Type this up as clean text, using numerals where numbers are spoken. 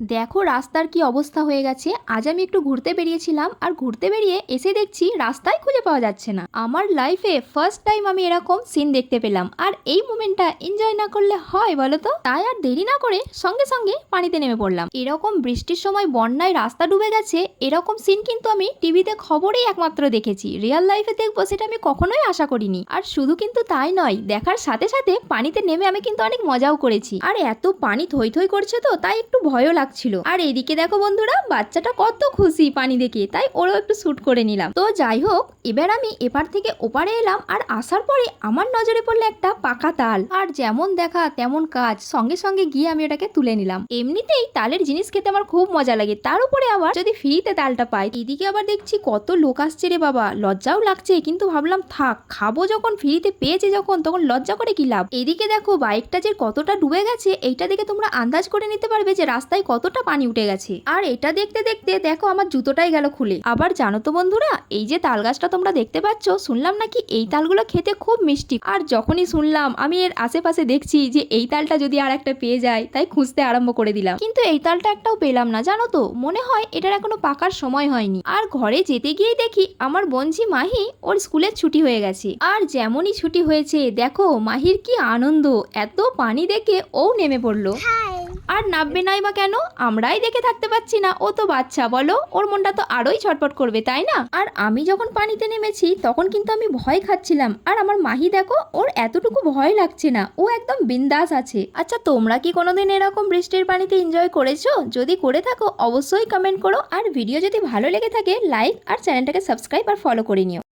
দেখো রাস্তার কি অবস্থা হয়ে গেছে। আজ আমি একটু ঘুরতে বেরিয়েছিলাম, আর ঘুরতে বেরিয়ে এসে দেখছি রাস্তায় খুঁজে পাওয়া যাচ্ছে না। আমার লাইফে ফার্স্ট টাইম আমি এরকম সিন দেখতে পেলাম, আর এই মোমেন্টটা এনজয় না করলে হয় বলো তো? তাই আর দেরি না করে সঙ্গে সঙ্গে পানিতে নেমে পড়লাম। এরকম বৃষ্টির সময় বন্যায় রাস্তা ডুবে গেছে, এরকম সিন কিন্তু আমি টিভিতে খবরেই একমাত্র দেখেছি। রিয়েল লাইফে দেখবো সেটা আমি কখনোই আশা করিনি। আর শুধু কিন্তু তাই নয়, দেখার সাথে সাথে পানিতে নেমে আমি কিন্তু অনেক মজাও করেছি। আর এত পানি থই থই করছে তো তাই একটু ভয়ও লাগছিল। আর এদিকে দেখো বন্ধুরা, বাচ্চাটা কত খুশি পানি দেখে, তাই ওরও একটু শুট করে নিলাম। তো যাই হোক, এবার আমি এপার থেকে ওপারে এলাম, আর আসার পরে আমার নজরে পড়লো একটা পাকা তাল। আর যেমন দেখা তেমন কাজ, সঙ্গে সঙ্গে গিয়ে আমি ওটাকে তুলে নিলাম। এমনিতেই তালের জিনিস খেতে আমার খুব মজা লাগে, তার উপরে আবার যদি ফ্রিতে তালটা পাই। এদিকে আবার দেখছি কত লোক আসছে রে বাবা, লজ্জাও লাগছে, কিন্তু ভাবলাম থাক, খাবো যখন, ফ্রিতে পেয়েছে যখন, তখন লজ্জা করে কি লাভ। এদিকে দেখো বাইকটা যে কতটা ডুবে গেছে, এইটা দেখে তোমরা আন্দাজ করে নিতে পারবে যে রাস্তায় কতটা পানি উঠে গেছে। আর এটা দেখতে দেখতে দেখো আমার জুতোটাই গেল খুলে। আবার জানো তো বন্ধুরা, এই যে তাল গাছটা তোমরা দেখতে পাচ্ছ, শুনলাম নাকি এই তালগুলো খেতে খুব মিষ্টি। আর যখনই শুনলাম, আমি এর আশেপাশে দেখছি যে এই তালটা যদি আর একটা পেয়ে যায়, তাই খুঁজতে আরম্ভ করে দিলাম। কিন্তু এই তালটা একটাও পেলাম না, জানো তো, মনে হয় এটার এখনো পাকার সময় হয়নি। আর ঘরে যেতে গিয়েই দেখি আমার বোনঝি মাহি, ওর স্কুলের ছুটি হয়ে গেছে। আর যেমনই ছুটি হয়েছে দেখো মাহির কি আনন্দ, এত পানি দেখে ও নেমে পড়লো। আর নামবে নাই বা কেন, আমরাই দেখে থাকতে পাচ্ছি না? ও তো বাচ্চা, বলো, ওর মনটা তো আরোই ছটফট করবে, তাই না? আর আমি যখন পানিতে নেমেছি তখন কিন্তু আমি ভয় খাচ্ছিলাম, আর আমার মাহি দেখো, ওর এতটুকু ভয় লাগছে না, ও একদম বিন্দাস আছে। আচ্ছা তোমরা কি কোনোদিন এরকম বৃষ্টির পানিতে এনজয় করেছো? যদি করে থাকো অবশ্যই কমেন্ট করো, আর ভিডিও যদি ভালো লেগে থাকে লাইক আর চ্যানেলটাকে সাবস্ক্রাইব আর ফলো করে নিও।